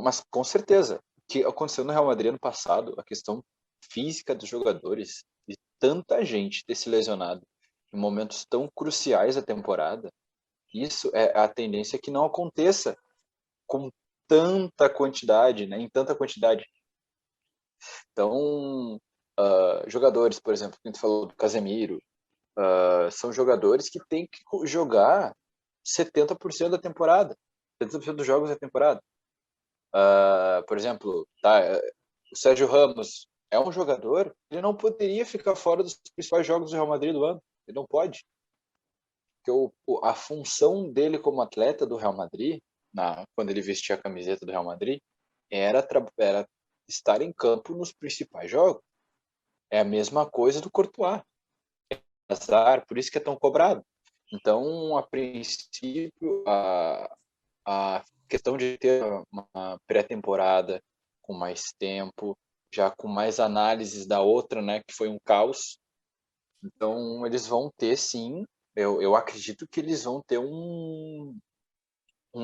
Speaker 2: mas com certeza, o que aconteceu no Real Madrid ano passado, a questão física dos jogadores e tanta gente ter se lesionado em momentos tão cruciais da temporada, isso é a tendência que não aconteça com tanta quantidade, né, em tanta quantidade. Então, jogadores, por exemplo, que a gente falou do Casemiro, são jogadores que têm que jogar 70% da temporada, 70% dos jogos da temporada. Por exemplo, o Sérgio Ramos é um jogador, ele não poderia ficar fora dos principais jogos do Real Madrid do ano. Ele não pode. Porque a função dele como atleta do Real Madrid, quando ele vestia a camiseta do Real Madrid, era estar em campo nos principais jogos. É a mesma coisa do Courtois. Azar, por isso que é tão cobrado. Então, a princípio, a questão de ter uma pré-temporada com mais tempo, já com mais análises da outra, né, que foi um caos. Então, eles vão ter, sim, eu acredito que eles vão ter um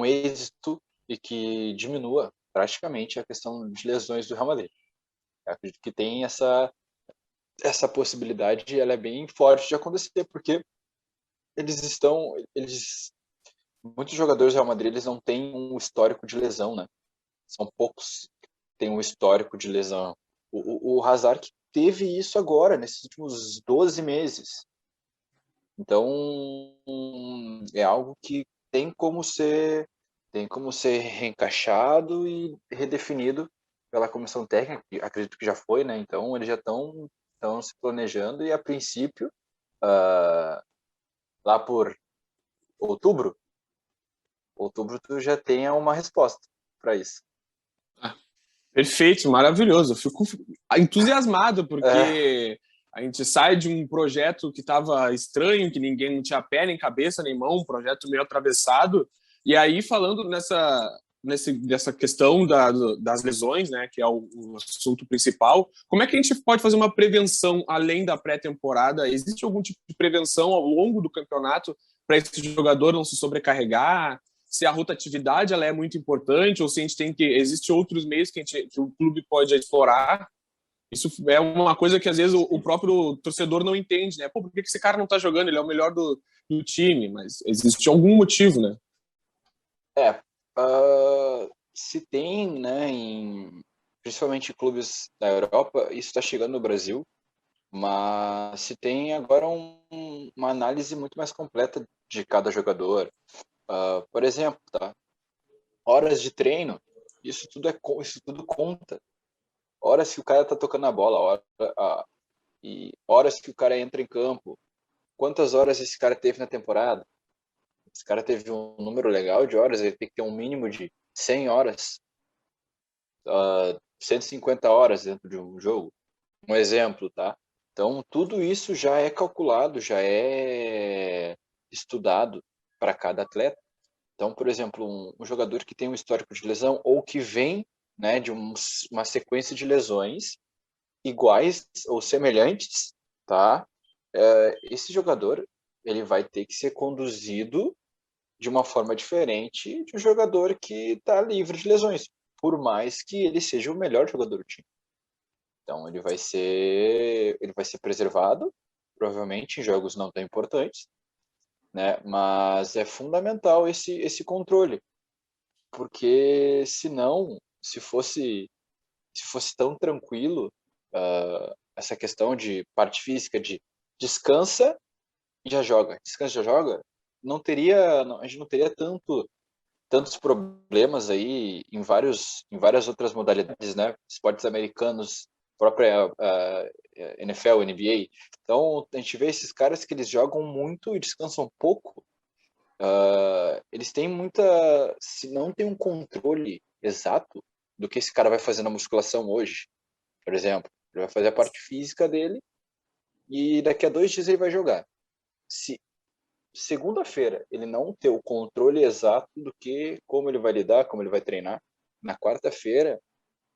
Speaker 2: êxito e que diminua praticamente a questão de lesões do Real Madrid. Eu acredito que tem essa possibilidade, ela é bem forte de acontecer, porque muitos jogadores do Real Madrid, eles não têm um histórico de lesão, né? São poucos que têm um histórico de lesão. O Hazard que teve isso agora, nesses últimos 12 meses. Então, é algo que tem como ser reencaixado e redefinido pela comissão técnica, que acredito que já foi, né? Então, eles já estão se planejando e, a princípio, lá por outubro, tu já tenha uma resposta para isso.
Speaker 1: Perfeito, maravilhoso. Eu fico entusiasmado
Speaker 2: É,
Speaker 1: porque a gente sai de um projeto que estava estranho, que ninguém não tinha pé, nem cabeça, nem mão, um projeto meio atravessado. E aí, falando nessa questão das lesões, né, que é o assunto principal, como é que a gente pode fazer uma prevenção além da pré-temporada? Existe algum tipo de prevenção ao longo do campeonato para esse jogador não se sobrecarregar? Se a rotatividade ela é muito importante ou se a gente tem que existe outros meios que o clube pode explorar. Isso é uma coisa que às vezes o próprio torcedor não entende, né? Pô, por que esse cara não tá jogando? Ele é o melhor do time, mas existe algum motivo, né?
Speaker 2: Se tem, né, principalmente em clubes da Europa, isso está chegando no Brasil, mas se tem agora uma análise muito mais completa de cada jogador. Por exemplo, tá? Horas de treino, isso tudo conta. Horas que o cara tá tocando a bola, e horas que o cara entra em campo. Quantas horas esse cara teve na temporada? Esse cara teve um número legal de horas, ele tem que ter um mínimo de 100 horas, 150 horas dentro de um jogo. Um exemplo, tá? Então, tudo isso já é calculado, já é estudado para cada atleta. Então, por exemplo, um jogador que tem um histórico de lesão ou que vem, né, de uma sequência de lesões iguais ou semelhantes, tá? Esse jogador ele vai ter que ser conduzido de uma forma diferente de um jogador que está livre de lesões, por mais que ele seja o melhor jogador do time. Então ele vai ser preservado, provavelmente em jogos não tão importantes, né? Mas é fundamental esse controle, porque senão, se fosse tão tranquilo, essa questão de parte física, de descansa e já joga, descansa e já joga, a gente não teria tantos problemas aí em várias outras modalidades, né? Esportes americanos, própria NFL, NBA. Então, a gente vê esses caras que eles jogam muito e descansam pouco. Eles têm se não tem um controle exato do que esse cara vai fazer na musculação hoje, por exemplo. Ele vai fazer a parte física dele e daqui a 2 dias ele vai jogar. Se segunda-feira ele não ter o controle exato como ele vai lidar, como ele vai treinar, na quarta-feira,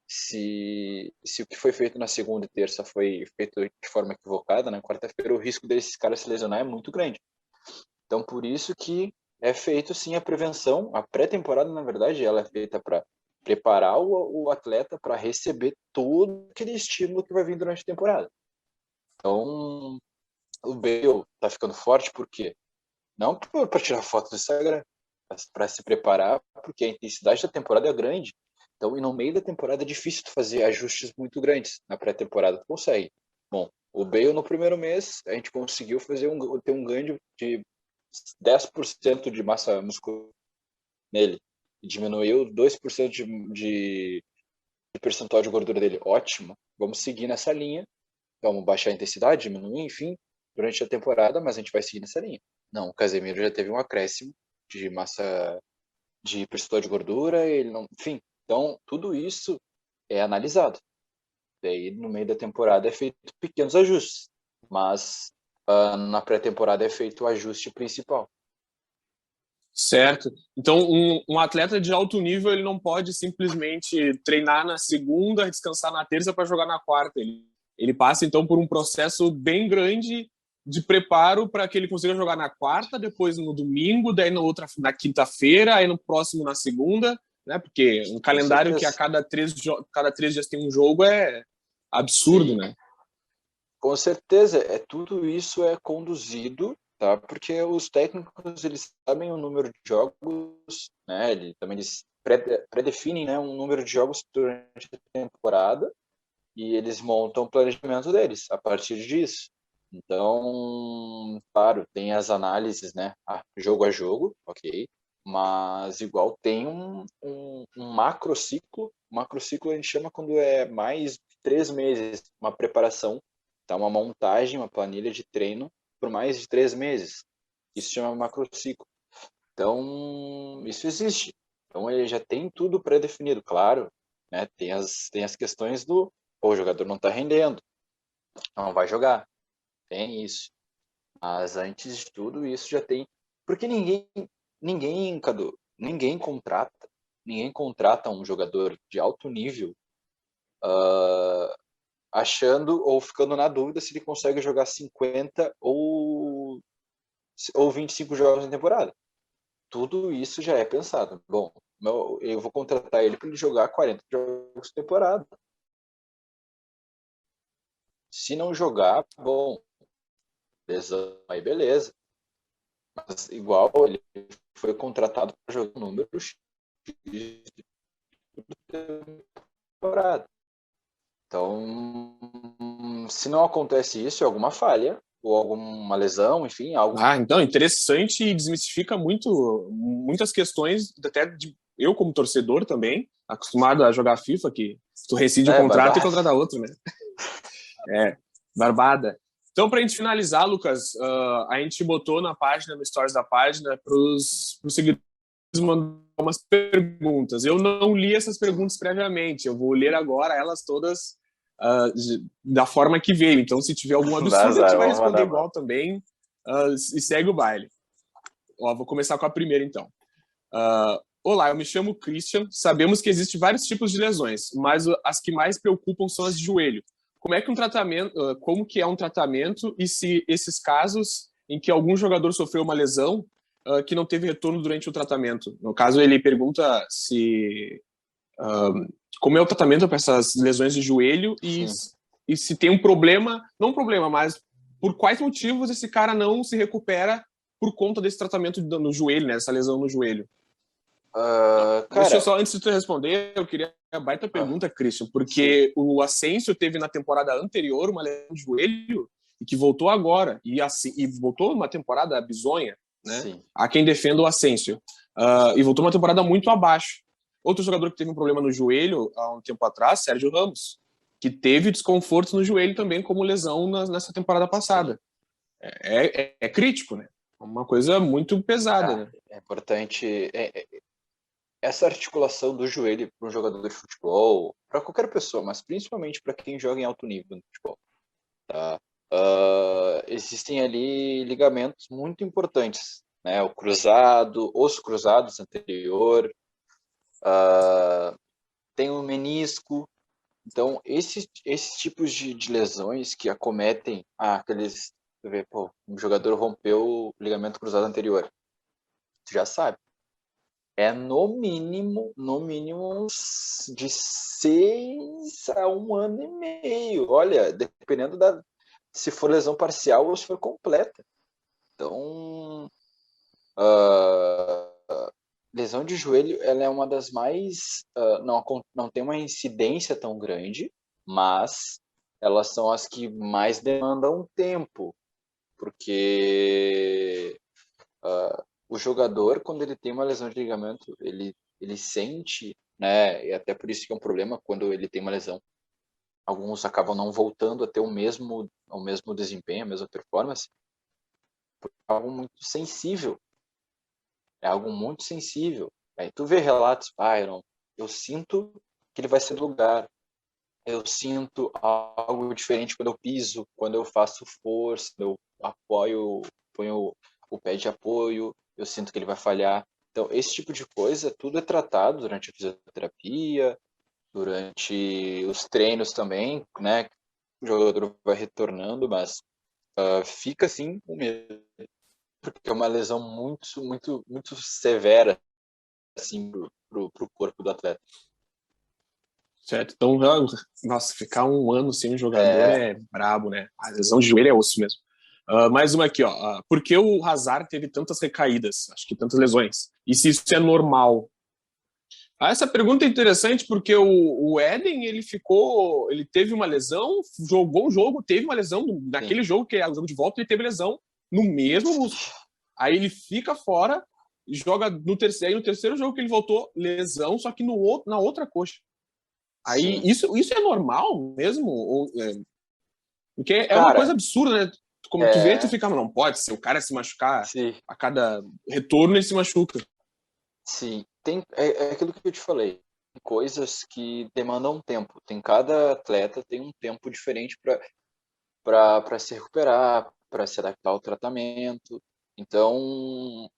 Speaker 2: se o que foi feito na segunda e terça foi feito de forma equivocada, na quarta-feira o risco desses caras se lesionar é muito grande. Então, por isso que é feito sim a prevenção. A pré-temporada, na verdade, ela é feita para preparar o atleta para receber todo aquele estímulo que vai vir durante a temporada. Então, o Bale tá ficando forte por quê? Não para tirar foto do Instagram, para se preparar, porque a intensidade da temporada é grande. Então, e no meio da temporada é difícil tu fazer ajustes muito grandes. Na pré-temporada tu consegue. Bom, o Bale no primeiro mês, a gente conseguiu ter um ganho de 10% de massa muscular nele. E diminuiu 2% de percentual de gordura dele. Ótimo. Vamos seguir nessa linha. Vamos baixar a intensidade, diminuir, enfim, durante a temporada, mas a gente vai seguir nessa linha. Não, o Casemiro já teve um acréscimo de massa, de percentual de gordura, ele não, enfim. Então, tudo isso é analisado. Daí, no meio da temporada, é feito pequenos ajustes, mas na pré-temporada é feito o ajuste principal.
Speaker 1: Certo. Então, um atleta de alto nível, ele não pode simplesmente treinar na segunda, descansar na terça para jogar na quarta. Ele passa, então, por um processo bem grande de preparo para que ele consiga jogar na quarta, depois no domingo, daí na quinta-feira, aí no próximo na segunda, né? Porque um calendário que a cada 3 dias tem um jogo é absurdo,
Speaker 2: Sim,
Speaker 1: né?
Speaker 2: com certeza, tudo isso é conduzido, tá? Porque os técnicos, eles sabem o número de jogos, né? Eles predefinem, né, um número de jogos durante a temporada e eles montam o planejamento deles a partir disso. Então, claro, tem as análises, né, jogo a jogo, ok, mas igual tem um macro ciclo. Macro ciclo a gente chama quando é mais de 3 meses, uma preparação, tá? Uma montagem, uma planilha de treino por mais de 3 meses. Isso se chama macro ciclo. Então, isso existe. Então, ele já tem tudo pré-definido, claro, né? Tem as questões o jogador não está rendendo, não vai jogar. Tem isso. Mas antes de tudo, isso já tem. Porque Cadu, ninguém contrata um jogador de alto nível achando ou ficando na dúvida se ele consegue jogar 50 ou 25 jogos na temporada. Tudo isso já é pensado. Bom, eu vou contratar ele para ele jogar 40 jogos na temporada. Se não jogar, bom, aí beleza. Mas igual ele foi contratado para jogar um número X de temporada. Então, se não acontece isso, é alguma falha ou alguma lesão, enfim, algo.
Speaker 1: Então, interessante e desmistifica muitas questões, até eu como torcedor também, acostumado a jogar FIFA, que tu rescinde o contrato e contrata outro, né? Barbada. Então, para a gente finalizar, Lucas, a gente botou na página, no stories da página, para os seguidores mandar umas perguntas. Eu não li essas perguntas previamente, eu vou ler agora elas todas da forma que veio. Então, se tiver algum absurdo, a gente vai responder igual também e segue o baile. Vou começar com a primeira, então. Olá, eu me chamo Christian. Sabemos que existem vários tipos de lesões, mas as que mais preocupam são as de joelho. Como que é um tratamento e se esses casos em que algum jogador sofreu uma lesão que não teve retorno durante o tratamento? No caso, ele pergunta como é o tratamento para essas lesões de joelho e se tem um problema, não um problema, mas por quais motivos esse cara não se recupera por conta desse tratamento no joelho, né? Essa lesão no joelho.
Speaker 2: Cara...
Speaker 1: Deixa eu só, antes de tu responder, eu queria a baita pergunta, Christian, porque sim, o Asensio teve na temporada anterior uma lesão de joelho e que voltou agora, e voltou uma temporada bizonha, né? Sim. Há quem defenda o Asensio. E voltou uma temporada muito abaixo. Outro jogador que teve um problema no joelho há um tempo atrás, Sérgio Ramos, que teve desconforto no joelho também como lesão nessa temporada passada. É crítico, né? Uma coisa muito pesada, né?
Speaker 2: É importante... Essa articulação do joelho para um jogador de futebol, para qualquer pessoa, mas principalmente para quem joga em alto nível no futebol, tá? Existem ali ligamentos muito importantes, né? Os cruzados anterior, tem o menisco. Então, esses tipos de lesões que acometem aqueles... um jogador rompeu o ligamento cruzado anterior. Tu já sabe. É no mínimo de 6 a 1 ano e meio. Olha, dependendo se for lesão parcial ou se for completa. Então, lesão de joelho, ela é uma das mais... não tem uma incidência tão grande, mas elas são as que mais demandam tempo, porque o jogador, quando ele tem uma lesão de ligamento, ele sente, né, e até por isso que é um problema quando ele tem uma lesão. Alguns acabam não voltando a ter o mesmo desempenho, a mesma performance, porque é algo muito sensível. É algo muito sensível. Aí tu vê relatos, Byron, eu sinto que ele vai ser do lugar. Eu sinto algo diferente quando eu piso, quando eu faço força, eu ponho o pé de apoio, eu sinto que ele vai falhar. Então, esse tipo de coisa, tudo é tratado durante a fisioterapia, durante os treinos também, né? O jogador vai retornando, mas fica assim com medo, porque é uma lesão muito, muito, muito severa assim, pro corpo do atleta.
Speaker 1: Certo. Então, nossa, ficar um ano sem um jogador é brabo, né? A lesão de joelho é osso mesmo. Mais uma aqui, ó. Por que o Hazard teve tantas recaídas? Acho que tantas lesões. E se isso é normal? Essa pergunta é interessante porque o Eden, ele teve uma lesão, jogou um jogo, teve uma lesão, naquele jogo, que é o jogo de volta, ele teve lesão no mesmo músculo. Aí ele fica fora e joga no terceiro jogo que ele voltou, lesão, só que na outra coxa. Aí, isso é normal mesmo? Porque é uma coisa absurda, né? Como tu vê, tu fica, não pode, se o cara se machucar, a cada retorno ele se machuca.
Speaker 2: Sim, é aquilo que eu te falei. Coisas que demandam tempo. Cada atleta tem um tempo diferente para se recuperar, para se adaptar ao tratamento. Então,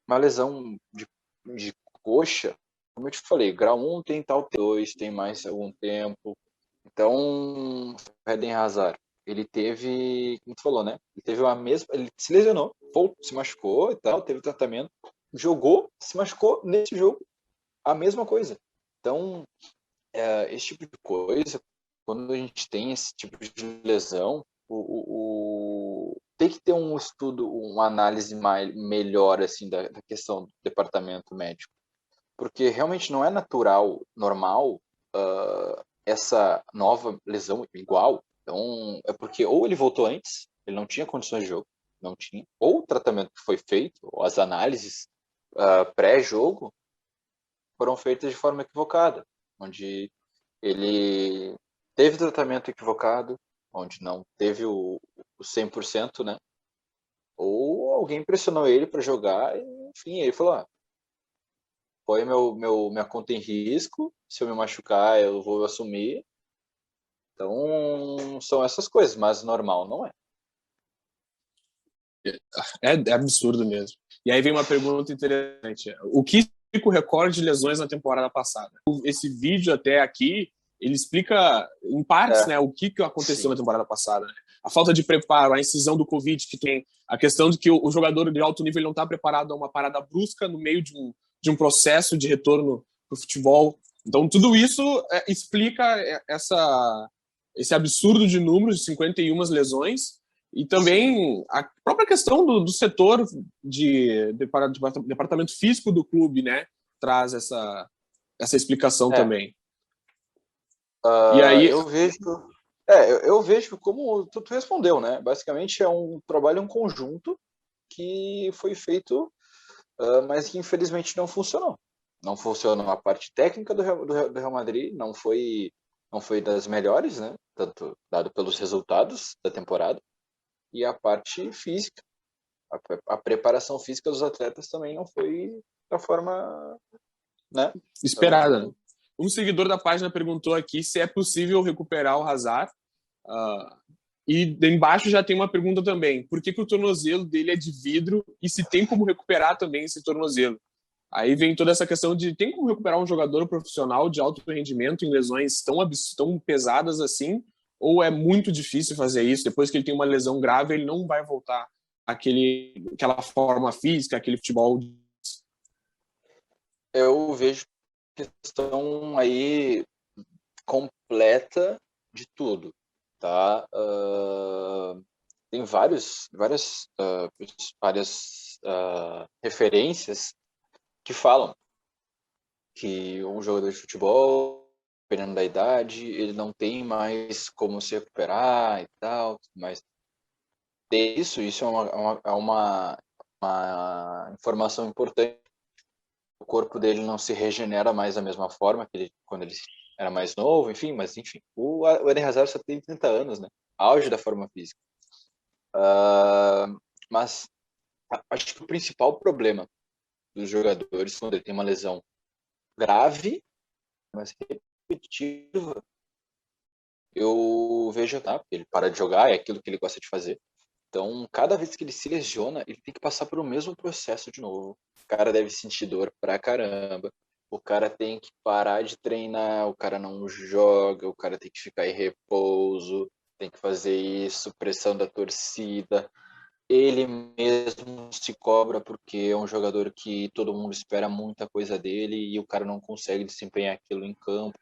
Speaker 2: uma lesão de coxa, como eu te falei, grau 1 tem tal, 2 tem mais algum tempo. Então, o Eden Hazard, ele teve, como tu falou, né? Ele se lesionou, se machucou e tal, teve tratamento, jogou, se machucou nesse jogo, a mesma coisa. Então, esse tipo de coisa, quando a gente tem esse tipo de lesão, tem que ter um estudo, uma análise melhor assim da questão do departamento médico, porque realmente não é normal essa nova lesão igual. Então, é porque ou ele voltou antes, ele não tinha condições de jogo, não tinha, ou o tratamento que foi feito, ou as análises pré-jogo foram feitas de forma equivocada, onde ele teve tratamento equivocado, onde não teve o 100%, né? Ou alguém pressionou ele para jogar, e, enfim, ele falou: foi minha conta em risco, se eu me machucar eu vou assumir. Então, são essas coisas, mas normal não é.
Speaker 1: É absurdo mesmo. E aí vem uma pergunta interessante. O que fica o recorde de lesões na temporada passada? Esse vídeo até aqui, ele explica em partes, né, o que aconteceu na temporada passada. Né? A falta de preparo, a incisão do Covid que tem, a questão de que o jogador de alto nível não está preparado a uma parada brusca no meio de um processo de retorno para o futebol. Então, tudo isso explica esse absurdo de números de 51 lesões. E também a própria questão do setor de departamento físico do clube, né, traz essa explicação
Speaker 2: É,
Speaker 1: também. E aí,
Speaker 2: eu vejo como tu respondeu, né? Basicamente é um trabalho em conjunto que foi feito, mas que infelizmente não funcionou. Não funcionou a parte técnica do Real Madrid, não foi das melhores, né? Tanto dado pelos resultados da temporada, e a parte física, a preparação física dos atletas também não foi da forma, né?
Speaker 1: esperada.
Speaker 2: Então,
Speaker 1: Um seguidor da página perguntou aqui se é possível recuperar o Hazard. E embaixo já tem uma pergunta também. Por que o tornozelo dele é de vidro e se tem como recuperar também esse tornozelo? Aí vem toda essa questão de tem como recuperar um jogador profissional de alto rendimento em lesões tão pesadas assim? Ou é muito difícil fazer isso? Depois que ele tem uma lesão grave, ele não vai voltar aquela forma física, aquele futebol.
Speaker 2: eu vejo questão aí completa de tudo, tá? Tem várias referências que falam que um jogador de futebol, dependendo da idade, ele não tem mais como se recuperar e tal, mas isso é uma informação importante. O corpo dele não se regenera mais da mesma forma que quando ele era mais novo, enfim, mas enfim. O Eden Hazard só tem 30 anos, né? Auge da forma física. Mas acho que o principal problema dos jogadores quando ele tem uma lesão grave, mas repetitiva, eu vejo, tá? Ele para de jogar, é aquilo que ele gosta de fazer. Então, cada vez que ele se lesiona, ele tem que passar pelo mesmo processo de novo. O cara deve sentir dor pra caramba. O cara tem que parar de treinar, o cara não joga, o cara tem que ficar em repouso, tem que fazer isso, pressão da torcida. Ele mesmo se cobra porque é um jogador que todo mundo espera muita coisa dele e o cara não consegue desempenhar aquilo em campo.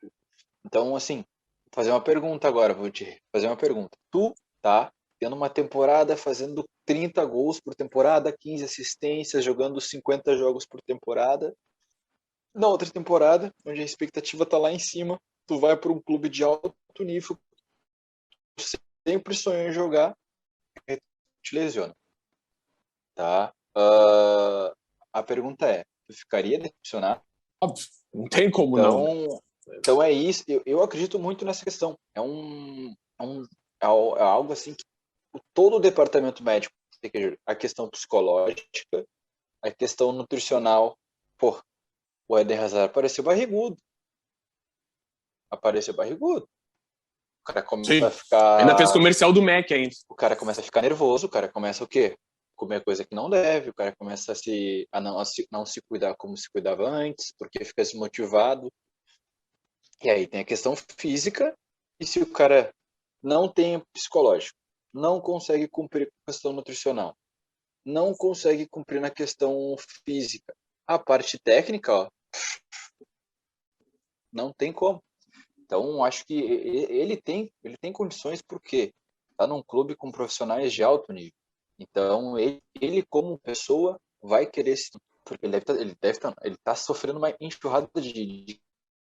Speaker 2: Então, assim, vou fazer uma pergunta agora, vou te fazer uma pergunta. Tu tá tendo uma temporada fazendo 30 gols por temporada, 15 assistências, jogando 50 jogos por temporada. Na outra temporada, onde a expectativa tá lá em cima, tu vai para um clube de alto nível, sempre sonhou em jogar, e te lesiona, tá? A pergunta é, tu ficaria decepcionado?
Speaker 1: Óbvio, não tem como não, né?
Speaker 2: Então é isso, eu acredito muito nessa questão. É algo assim que todo o departamento médico, a questão psicológica, a questão nutricional. Pô, o Eden Hazard apareceu barrigudo. O cara começa
Speaker 1: Sim.
Speaker 2: a
Speaker 1: Ainda fez
Speaker 2: ficar,
Speaker 1: comercial do Mac ainda.
Speaker 2: o cara começa a ficar nervoso, o cara começa o quê? Comer coisa que não deve, o cara começa não se cuidar como se cuidava antes, porque fica desmotivado. E aí tem a questão física, e se o cara não tem psicológico, não consegue cumprir com a questão nutricional, não consegue cumprir na questão física, a parte técnica, ó, não tem como. Então, acho que ele tem condições porque está num clube com profissionais de alto nível. Então, ele como pessoa vai querer, porque ele tá sofrendo uma enxurrada de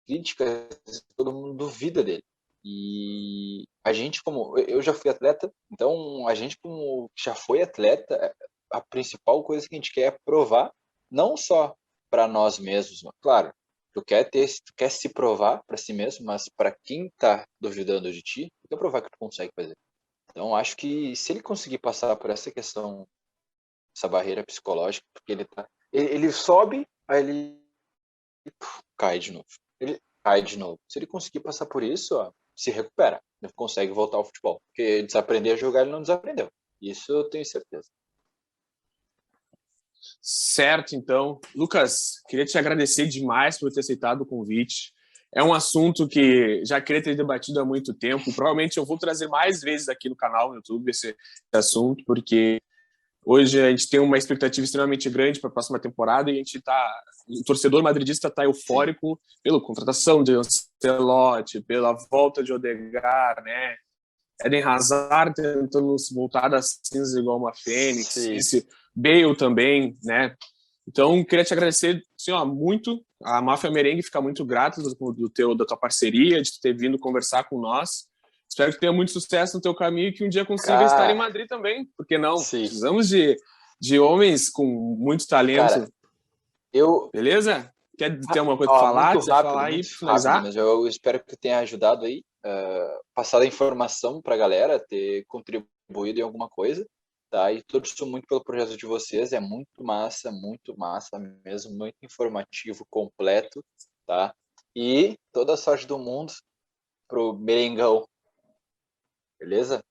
Speaker 2: críticas, todo mundo duvida dele. E a gente, como eu já fui atleta, então a gente, como já foi atleta, a principal coisa que a gente quer é provar, não só para nós mesmos, claro, tu quer se provar para si mesmo, mas para quem está duvidando de ti, tu quer provar que tu consegue fazer. Então, acho que se ele conseguir passar por essa questão, essa barreira psicológica, porque ele sobe, aí ele cai de novo. Ele cai de novo. Se ele conseguir passar por isso, ó, se recupera. Ele consegue voltar ao futebol. Porque desaprender a jogar, ele não desaprendeu. Isso eu tenho certeza.
Speaker 1: Certo, então. Lucas, queria te agradecer demais por ter aceitado o convite. É um assunto que já queria ter debatido há muito tempo e provavelmente eu vou trazer mais vezes aqui no canal no YouTube esse assunto, porque hoje a gente tem uma expectativa extremamente grande para a próxima temporada e a gente tá, o torcedor madridista está eufórico pela contratação de Ancelotti, pela volta de Odegaard, né? Eden Hazard tentando se voltar das cinzas igual uma fênix,
Speaker 2: Sim.
Speaker 1: esse Bale também, né? Então, queria te agradecer, assim, ó, muito. A Máfia Merengue fica muito grata da tua parceria, de ter vindo conversar com nós. Espero que tenha muito sucesso no teu caminho e que um dia consiga estar em Madrid também. Por que não?
Speaker 2: Sim.
Speaker 1: Precisamos de homens com muito talento.
Speaker 2: Cara,
Speaker 1: Beleza? Quer ter uma coisa para falar?
Speaker 2: Muito rápido,
Speaker 1: falar aí,
Speaker 2: muito
Speaker 1: finalizar?
Speaker 2: rápido, mas eu espero que eu tenha ajudado aí, passado a informação para a galera, ter contribuído em alguma coisa, tá? E torço muito pelo projeto de vocês, é muito massa mesmo, muito informativo, completo, tá? E toda a sorte do mundo pro Merengão, beleza?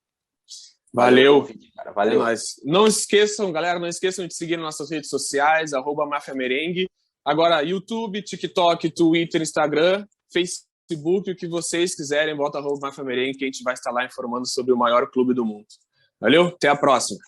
Speaker 1: Valeu.
Speaker 2: Convite, cara. Valeu.
Speaker 1: É nóis. Não esqueçam, galera, não esqueçam de seguir nas nossas redes sociais, @Máfia Merengue. Agora, YouTube, TikTok, Twitter, Instagram, Facebook, o que vocês quiserem, bota @Máfia Merengue, que a gente vai estar lá informando sobre o maior clube do mundo. Valeu? Até a próxima.